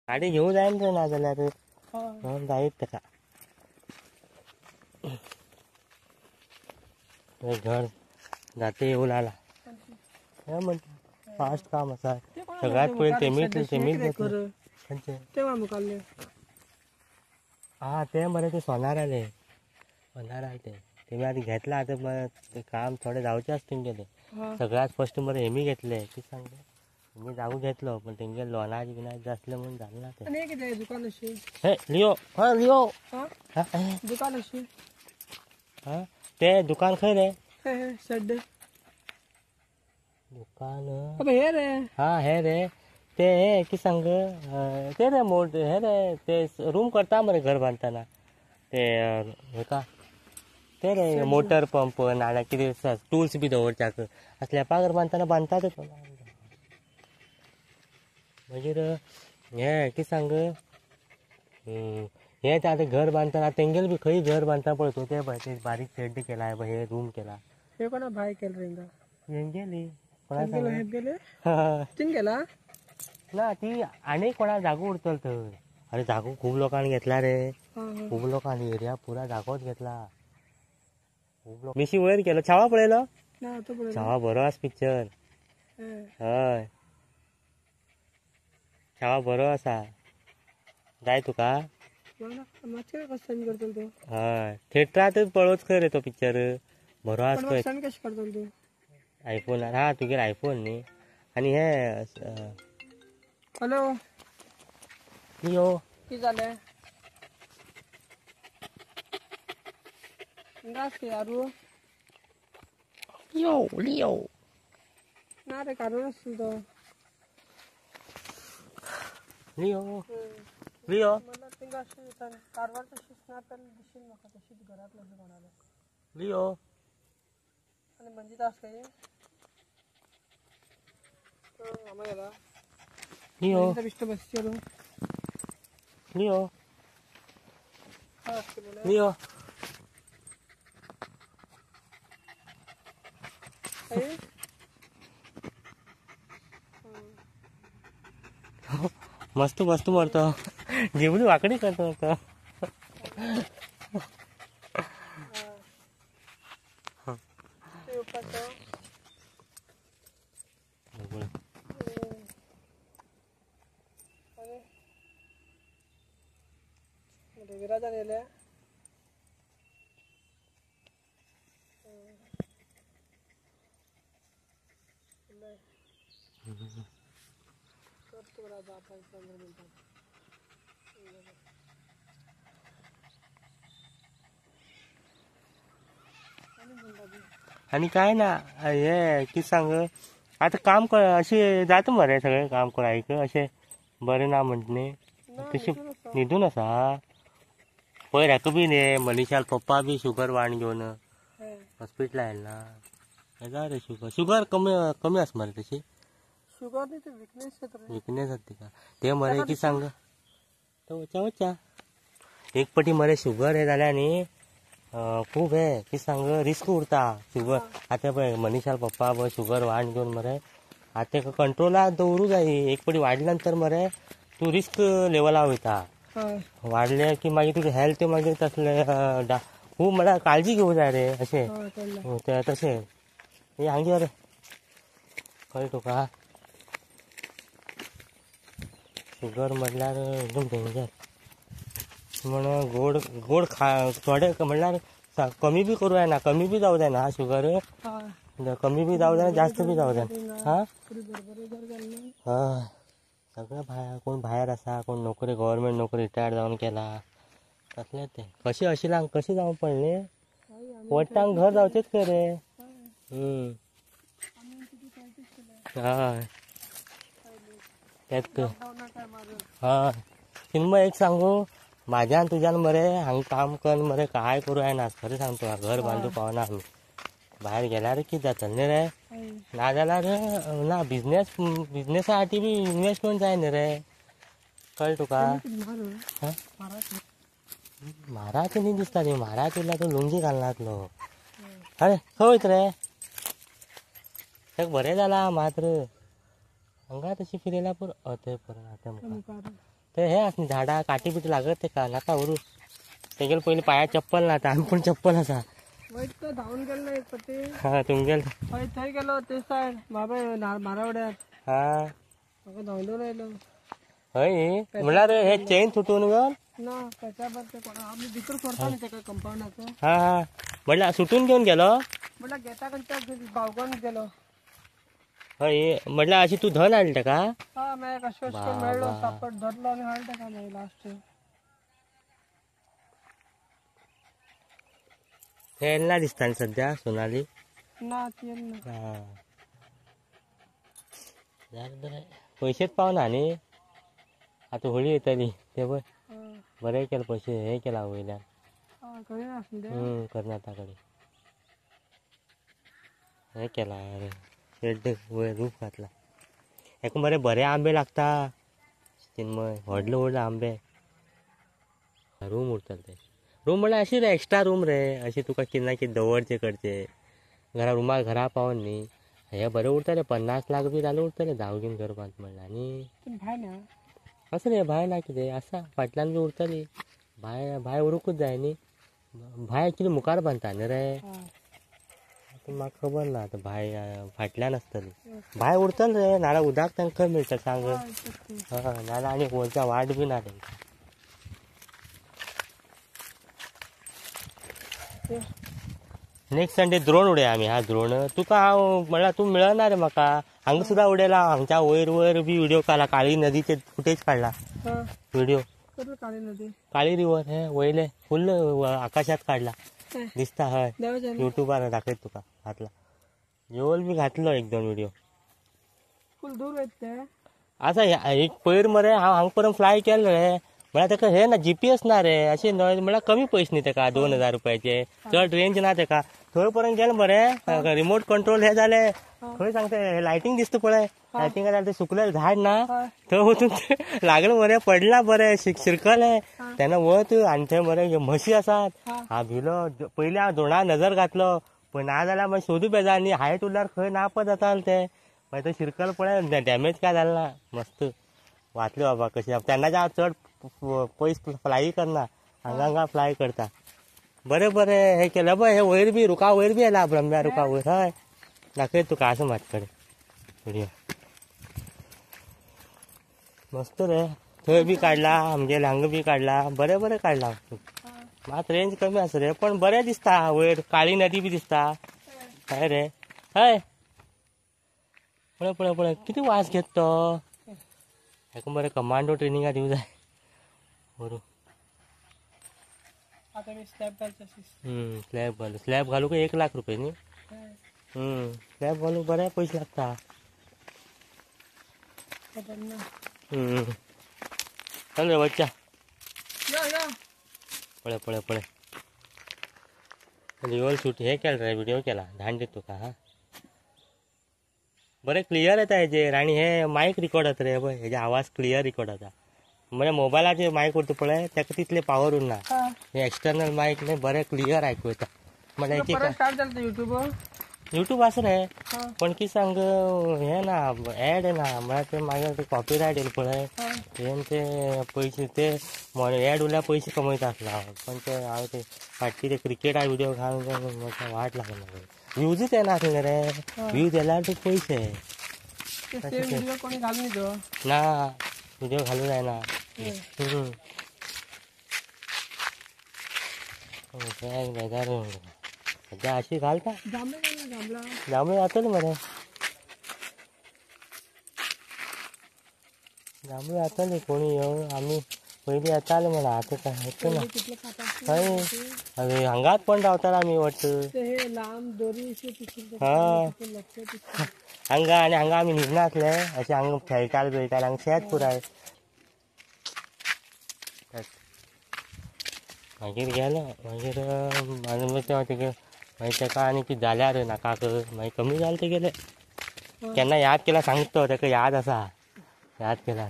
गाडी घेऊन जाईन रे ना जाल्यार जायत ताका घर जाते येऊ लागला हे म्हणते फास्ट काम असा सगळ्यात पहिले हा ते मरे ते सोनार आले ते आधी घेतला आता ते काम थोडे जावचे असतील गेले सगळ्यात फर्स्ट मरे हेमी घेतले की सांगते मी जाऊ घेतलो पण तेंगे लोनाची बिनाची असले म्हणून झालं ना ते दुकान हे लिओ हा लिओ दुकान हा ते दुकान खंय रे सड्डे दुकान हे रे हा हे रे ते की सांग ते रे मोठ हे रे ते रूम करता मरे घर बांधताना ते हे का ते रे मोटर पंप नाल्या कितें टूल्स बी दवरच्याक असल्या पागर बांधताना बांधतातच मागीर हे की सांग हे आता घर बांधताना तेंगेल बी खंय घर बांधता पळय तूं ते पळय ते बारीक शेड केला हे रूम केला हे कोणा भाई केलं रे हेंगेली तीन गेला ना ती आणि कोणा जागो उरतल थंय अरे जागो खूब लोकांनी घेतला रे खूब लोकांनी एरिया पुरा जागोच घेतला खूब लोक मिशी वयर केलो छावा पळयलो छावा बरो आसा पिक्चर हय छावा बरो आसा जाय तुका हय थिएटरांतच पळोवच खंय रे तो पिक्चर बरो आसा खंय आयफोनार हा तुगेर आयफोन न्ही आनी हे हॅलो लिओ कितें जालें यारू लिओ ना रे कारण आसलो तो लिओ लिओ मला तिंगा अशी कारवार तशी स्नॅपल दिसली म्हाका तशीच घरांत अशी कोणाले लिओ आनी म्हणजे तास काय आम्हा गेला लिओ बिश्ट बसचेलो लिओ लिओ मस्त मस्त मरतो जेवढी वाकडी करतो तो विराजान येयले आणि काय ना हे कितें सांग आता काम अशें जाता मरे सगळें काम करायक अशें बरें ना म्हणटा न्ही तशें न्हिदून आसा पयर हेका बी न्ही मनीशाल पप्पा बी शुगर वाडून घेवन हॉस्पिटल आयला ना हे जा रे शुगर कमी कमी आसा मरे तशी शुगर न्ही ते विकनेस आसा तिका ते मरे कितें सांग तो वच्चा एक पाटी मरे शुगर हे जाल्या न्ही खूब हे कितें सांग रिस्क उरता शुगर आतां पळय मनीशाल पप्पा पळय शुगर वाडून घेवन मरे आतां तेका कंट्रोलाक दवरूं जाय एक पाटी वाडल्या नंतर मरे तूं रिस्क लेवला वयता वाडले की मागीर तुजें हेल्थ मागीर तसले खूब म्हळ्यार काळजी घेवूं जाय रे अशें तशें हे हांगे रे कळ्ळें तुका शुगर म्हटल्यार एकदम डेंजर म्हणून गोड गोड थोडे म्हणल्यार कमी बी करूं जायना कमी बी जावं जायना हा शुगर कमी बी जावं जायना जास्त बी जावं जायना हा हय सगळें भायर कोण भायर आसा कोण नोकरी गव्हर्मेंट नोकरी रिटायर्ड जावन केला तसलें तें कशें आशिल्लांक कशें जावं पडलें वट्टांक घर जावचेंच खंय रे हय तेंच हय चिन्मय एक सांगू म्हाज्यान तुज्यान मरे हांगा काम करून मरे कांय करूं जायना खरें सांगता घर बांदूं पावना आमी भायर गेल्यार कितें जातलें न्ही रे नाजाल्यार ना बिजनेसा खातीर बी इनवेस्टमेंट जाय न्ही रे कळ्ळें तुका म्हाराज न्ही दिसता न्ही म्हाराज उरल्यार तूं लुंगी घालनातलो अरे खंय वयता रे तेका बरें जालां मात्र हांगा तशी फिरयल्यार पुरो थंय पुरो हे असं झाडा काटी बिटी लागत ते का नाका वरू तेगेल पहिले पाया चप्पल ना आता आम्ही पण चप्पल असा वाईट तर धावून गेलो ना एक पट्टी हा तुमगेल हय थंय गेलो ते सायड बाबा मारावड्यात हा म्हाका धांवलो राहिलो हय म्हणल्यार हे चेन तुटून गेल ना त्याच्या बद्दल कोणा आम्ही भितर करता न्ही तेका कंपाऊंडाचं हा हा म्हणल्यार सुटून घेऊन गेलो म्हटलं घेता कंच्या भावगोन गेलो हय म्हणल्यार अशी तू धन हाडली तेका हा मागीर कशें करून मेळ्ळो सापट धरलो आनी हाडलो तेका मागीर लास्ट हे येना दिसता न्ही सध्या सोनाली ना ती ना हा जालें बरें पयशेच पावना न्ही आतां होळी येतली ते पळय बरें केलें पयशे हे केला वयल्यान खंय आसलें कर्नाटकाकडे हे केला अरे शेड वयर रूफ घातला हेका बरे बरे आंबे लागता चिन्मय व्हडले व्हडले आंबे रूम उरतले ते रूम म्हणल्यार अशी रे एक्स्ट्रा रूम रे अशी तुका कितें ना कितें दवरचे करचे घरा पावन न्ही हे बरें उरतले 50 लाख बी जाल्यार उरतले धांवगीन घर बांद म्हणल्यार आनी भाय ना असं रे भाय ना कितें आसा फाटल्यान बी उरतली भाय उरूंकूच जाय न्ही भाय कितें मुखार बांदता न्ही रे म्हाका खबर ना आतां भाय फाटल्यान आसतली भाय उरतली रे नाल्यार उदक तांकां खंय मेळटा सांग नाल्यार आनी वयच्या वाट बी ना तांकां नेक्स्ट संडे द्रोण उडया आमी हा द्रोण तुका हांव म्हणल्यार तूं मेळना रे म्हाका हांगा सुद्दां उडयला हांगच्या वयर बी व्हिडिओ काडला काळी नदीचे फुटेज काडला व्हिडिओ काळी रिवर हे वयले फुल्ल आकाशात काडला दिसता हय युट्यूबार दाखयत तुका घातला येवल बी घातलो 1-2 व्हिडिओ फुल दूर आहेत ते आसा एक पयर मरे हांव हांगा पर्यंत फ्लाय केलें रे म्हळ्यार तेका हे ना GPS ना रे अशें म्हळ्यार कमी पयशे न्ही तेका 2000 रुपयाचे चड रेंज ना तेका थंय पर्यंत गेले मरे रिमोट कंट्रोल हे जाले खंय सांगता लायटिंग दिसता पळय लायटिंग जाल्यार ते सुकलेले झाड ना थंय वचून लागले मरे पडला बरे शिरकले तेन्ना वत आनी थंय मरे म्हशी आसात हांव भिलो पयलीं हांव धोंडा नजर घातलो पण ना जाल्यार मागीर सोदूं बेजार न्ही हायट उरल्यार खंय नाप जाताले ते मागीर ते शिरकल पळय डॅमेज काय जालें ना मस्त वाचले बाबा कशें तेन्नाच्या हांव चड पयस फ्लाय करना हांगा फ्लाय करता बरें बरें हे केलें पळय हे वयर बी रुखा वयर बी येला ब्रह्म्या रुखा वयर हय दाखयत तुका आसा म्हाजे कडेन व्हिडिओ मस्त रे थंय बी काडला आमगेले हांगा बी काडला बरें बरें काडला मात रेंज कमी आसा रे पण बरें दिसता वयर काळी नदी बी दिसता हय रे हय पळय पळय पळय कितें वास घेत तो हेका बरें कमांडो ट्रेनिंगा दिवं जाय बरो स्लॅब घालूंक 1 लाख रुपये न्ही स्लॅब घालूंक बरे पयशे लागता चल रे बच्चा पळय पळय पळय रियल शूट हे केलं रे व्हिडिओ केला धाड देत तुका हा बरें क्लियर येता हेजेर आनी हे मायक रिकॉर्ड जाता रे पळय हेजे आवाज क्लियर रिकॉर्ड जाता म्हणजे मोबायलाचेर मायक उरता पळय ताका तितले पावर उरना हे एक्सटर्नल मायक न्ही बरें क्लियर आयकूं येता म्हळ्यार युट्यूब आसा रे पण कितें सांग हे ना एड ना म्हळ्यार ते मागीर कॉपीरायट येयला पळय हें ते पयशे ते एड उरल्यार पयशे कमयता आसलो हांव पण ते हांव ते फाटली ते क्रिकेटा व्हिडिओ घालून म्हाका वाट लागना व्यूजूच येना आसले रे व्यूज येल्यार ते पयशे ना व्हिडिओ घालूं जायना बेजार सध्या अशी घालता जांबळे जातले मरे जांबळे जातले कोणी येवं आमी पयलीं येताले म्हणा आतां काय येता ना हय हांगाच पण रावताले आमी वट्ट हांगा आनी हांगा आमी न्हिदनासले अशें हांगा खेळटाले बिळटाले हांगा शेत पुराय मागीर गेलो मागीर मागीर ताका आनी कितें जाल्यार नाकाक मागीर कमी जालें ते गेले केन्ना याद केला सांगता तो ताका याद आसा याद केला